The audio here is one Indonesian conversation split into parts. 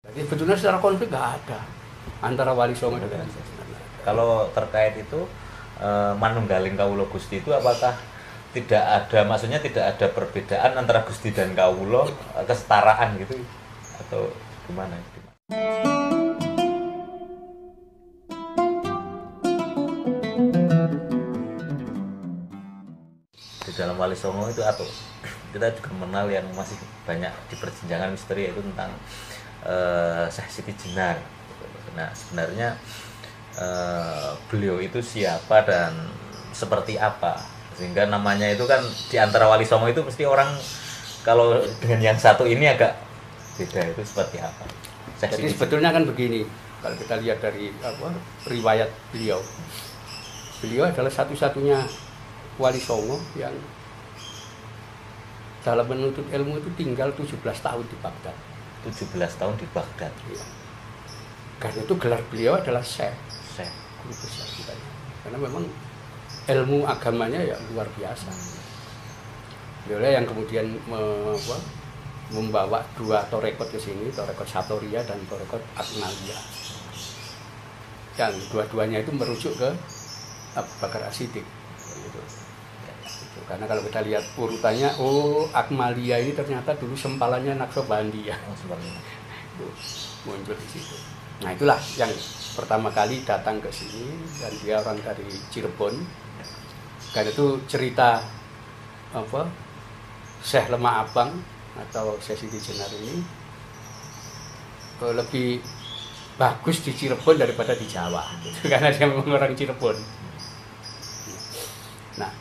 Jadi sebetulnya secara konflik nggak ada antara Wali Songo dengan Kalau terkait itu manunggaling kawula Gusti itu apakah tidak ada, maksudnya tidak ada perbedaan antara Gusti dan kawula, kesetaraan gitu atau gimana? Di dalam Wali Songo itu atau kita juga mengenal yang masih banyak di perjenjangan misteri, yaitu tentang Syekh Siti Jenar. Nah sebenarnya beliau itu siapa dan seperti apa, sehingga namanya itu kan di antara Wali Songo itu mesti orang kalau dengan yang satu ini agak beda, itu seperti apa? Jadi sebetulnya kan begini, kalau kita lihat dari riwayat beliau adalah satu-satunya Wali Songo yang dalam menuntut ilmu itu tinggal 17 tahun di Baghdad. 17 tahun di Baghdad. Ya. Karena itu gelar beliau adalah Syekh. Guru besar kita. Karena memang ilmu agamanya ya luar biasa. Beliau yang kemudian membawa dua torekot ke sini, torekot Satoria dan torekot Akmaliyah. Dan dua-duanya itu merujuk ke Abu Bakar As-Siddiq. Karena kalau kita lihat urutannya, Akmaliyah ini ternyata dulu sempalannya Naqsabandi ya. Muncul di situ. Nah itulah yang pertama kali datang ke sini, dan dia orang dari Cirebon. Karena itu cerita Syekh Lemah Abang atau Syekh Siti Jenar ini lebih bagus di Cirebon daripada di Jawa, gitu. Karena dia memang orang Cirebon. Nah,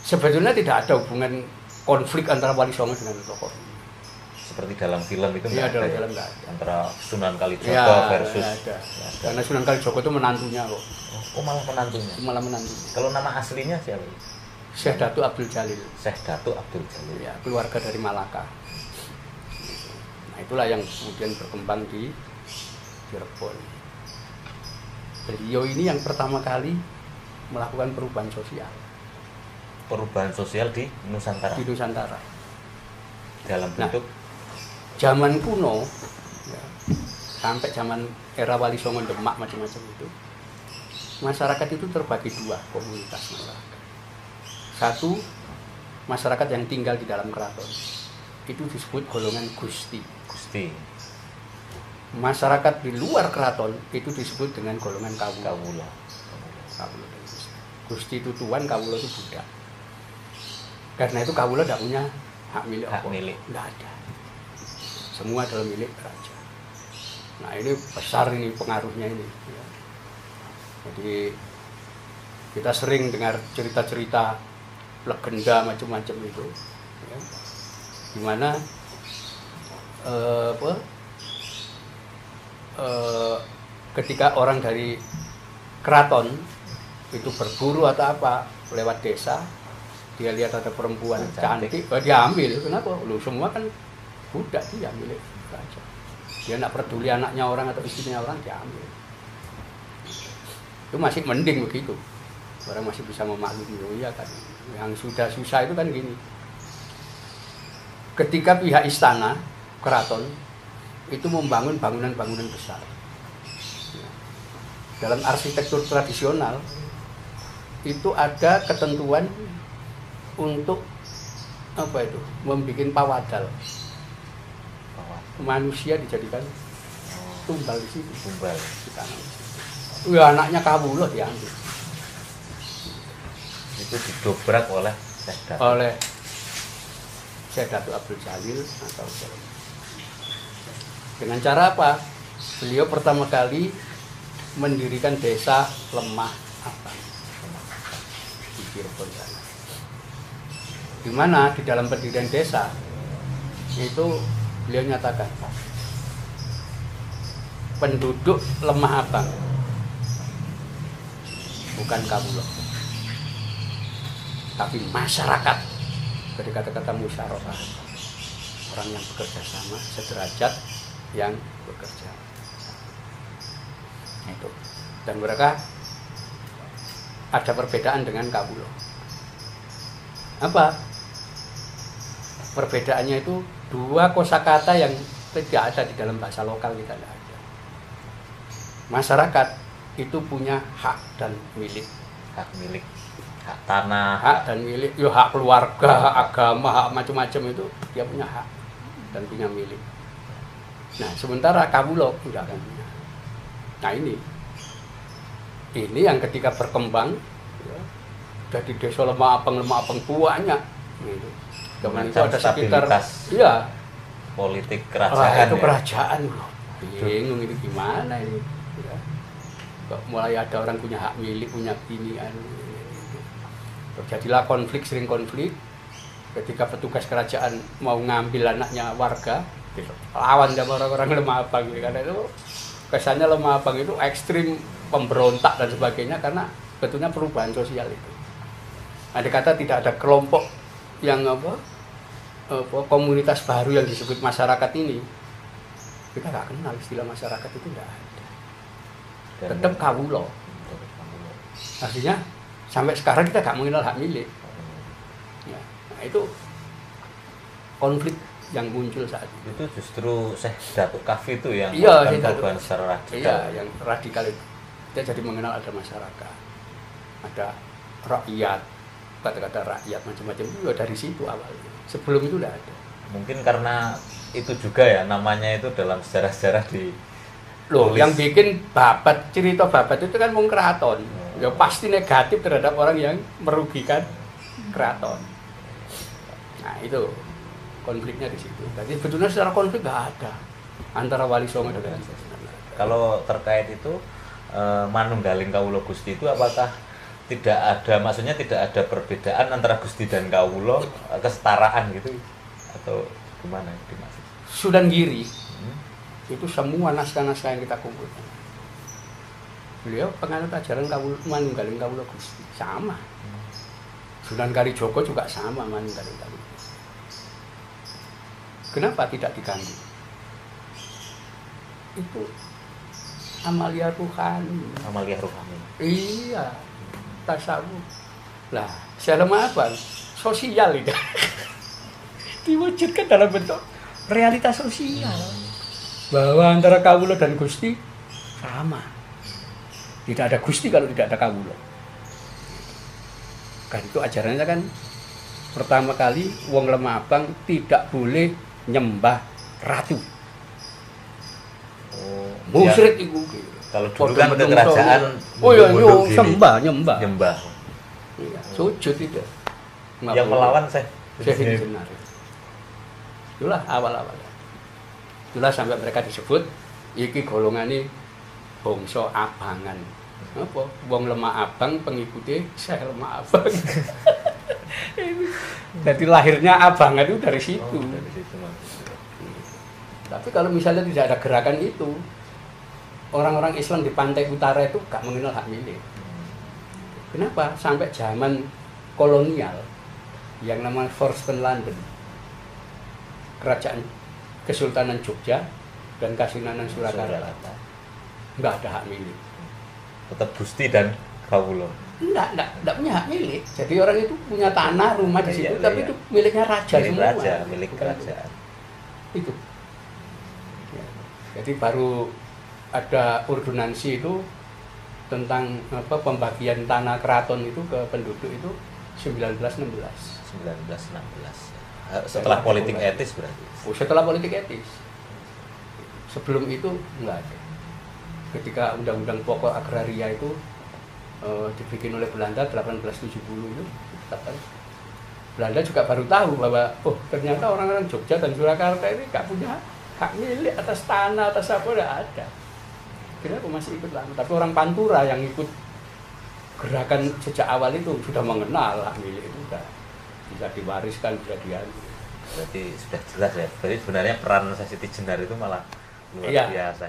sebetulnya tidak ada hubungan konflik antara Wali Songo dengan tokoh ini. Seperti dalam film itu ya, dalam film nggak ada. Antara Sunan Kalijogo ya, versus ada. Karena Sunan Kalijogo itu menantunya kok. Oh malah menantunya. Malah menantunya. Kalau nama aslinya siapa? Syekh Datuk Abdul Jalil. Syekh Datuk Abdul Jalil. Ya, keluarga dari Malaka. Nah itulah yang kemudian berkembang di Cirebon. Beliau ini yang pertama kali melakukan perubahan sosial. Perubahan sosial di Nusantara. Di Nusantara. Dalam bentuk zaman kuno, ya, sampai zaman era Wali Songo Demak macam-macam itu, masyarakat itu terbagi dua komunitas masyarakat. Satu, masyarakat yang tinggal di dalam keraton, itu disebut golongan Gusti. Masyarakat di luar keraton itu disebut dengan golongan Kawula. Gusti itu tuan, Kawula itu budak. Karena itu Kawula tidak punya hak milik. Tidak ada. Semua adalah milik raja. Nah ini besar ini pengaruhnya ini. Ya. Jadi kita sering dengar cerita-cerita legenda macam-macam itu, ya. Dimana ketika orang dari keraton itu berburu atau apa lewat desa, dia lihat ada perempuan cantik, dia ambil. Kenapa? Lu semua kan budak, dia milik raja. Dia tidak peduli anaknya orang atau istrinya orang, dia ambil. Itu masih mending begitu. Orang masih bisa memaklumi. Oh iya kan. Yang sudah susah itu kan gini. Ketika pihak istana, keraton, itu membangun bangunan-bangunan besar. Dalam arsitektur tradisional, itu ada ketentuan untuk membuat pawadal. Manusia dijadikan tumbal di situ. Di tanah. Ya anaknya Kawula diambil. Itu didobrak oleh Syekh Datuk Abdul Jalil atau dengan cara apa? Beliau pertama kali mendirikan desa Lemah Abang di Cirebon sana. Di mana di dalam pendirian desa itu beliau nyatakan penduduk Lemah Abang bukan Kawula, tapi masyarakat. Dari kata-kata musyawarah, orang yang bekerja sama, sederajat yang bekerja itu. Dan mereka ada perbedaan dengan Kawula. Apa? Perbedaannya itu dua kosakata yang tidak ada di dalam bahasa lokal kita tidak ada. Masyarakat itu punya hak dan milik. Hak milik, hak tanah, hak dan milik, ya hak keluarga, hak agama, hak macam-macam itu dia punya hak dan punya milik. Nah, sementara kawula tidak punya. Nah ini yang ketika berkembang, ya, jadi desa lemah apeng banyak. Gitu. Zaman itu ada sekitar, ya politik kerajaan. Itu kerajaan, bingung ini gimana ini. Ya. Kok mulai ada orang punya hak milik, punya binian. Terjadilah konflik, sering konflik. Ketika petugas kerajaan mau ngambil anaknya warga, lawan sama orang-orang lemah apang. Karena itu kesannya lemah apang itu ekstrim, pemberontak dan sebagainya karena betulnya perubahan sosial itu. Ada kata tidak ada kelompok yang komunitas baru yang disebut masyarakat ini. Kita nggak kenal istilah masyarakat itu, tidak ada. Tetap kawula. Artinya sampai sekarang kita nggak mengenal hak milik. Ya, nah itu konflik yang muncul saat itu. Itu justru Syekh Datuk Kahfi itu yang melakukan perubahan secara radikal. Iya, yang radikal itu. Kita jadi mengenal ada masyarakat, ada rakyat, kata-kata rakyat macam-macam itu dari situ awalnya. Sebelum itu tidak ada. Mungkin karena itu juga ya namanya itu dalam sejarah-sejarah di loh yang bikin babat, cerita babat itu kan wong keraton. Ya pasti negatif terhadap orang yang merugikan keraton. Nah itu konfliknya di situ. Jadi sebetulnya secara konflik nggak ada antara Wali Songo dengan kalau terkait itu manunggaling kawula Gusti itu apakah tidak ada, maksudnya tidak ada perbedaan antara Gusti dan kawula, kesetaraan gitu atau gimana dimaksud? Sunan Giri itu semua naskah-naskah yang kita kumpulkan. Beliau penganut ajaran manunggaling kawula Gusti sama. Sunan Kalijogo juga sama manunggaling kawula. Kenapa tidak diganti? Itu amalia ruhani. Amalia ruhani. Iya, tasawuf. Lah, selama apa? Sosial itu. Diwujudkan dalam bentuk realitas sosial. Bahwa antara kawula dan Gusti sama. Tidak ada Gusti kalau tidak ada kawula. Kan itu ajarannya kan pertama kali wong lemah abang tidak boleh nyembah ratu. Oh, musyrik iku. Kalau dulu kan ke kerajaan nyembah. Iya, sujud itu. Yang melawan saya. Benar. Itulah awal-awal. Itulah sampai mereka disebut iki golongane bangsa abangan. Apa? Wong lemah abang pengikuti saya lemah abang. Jadi lahirnya abangan itu dari situ. Dari situ. Tapi kalau misalnya tidak ada gerakan itu, orang-orang Islam di pantai utara itu gak mengenal hak milik. Kenapa? Sampai zaman kolonial yang namanya Vorsten London, kerajaan Kesultanan Jogja dan Kasunanan Surakarta, nggak ada hak milik. Tetap Gusti dan kawula. Enggak punya hak milik. Jadi orang itu punya tanah, rumah di situ, tapi itu miliknya raja semua. Milik kerajaan. Itu. Ya. Jadi baru ada ordonansi itu tentang pembagian tanah keraton itu ke penduduk itu 1916. Setelah politik etis berarti. Oh, setelah politik etis. Sebelum itu enggak ada. Ketika Undang-Undang Pokok Agraria itu dibikin oleh Belanda 1870 itu, Belanda juga baru tahu bahwa ternyata orang-orang Jogja dan Surakarta ini nggak punya hak milik atas tanah, atas apa, tidak ada. Kenapa masih ikut lama? Tapi orang Pantura yang ikut gerakan sejak awal itu sudah mengenal hak milik itu, sudah bisa diwariskan, bisa diambil. Berarti sudah jelas ya. Berarti sebenarnya peran Sesi Jenar itu malah luar biasa.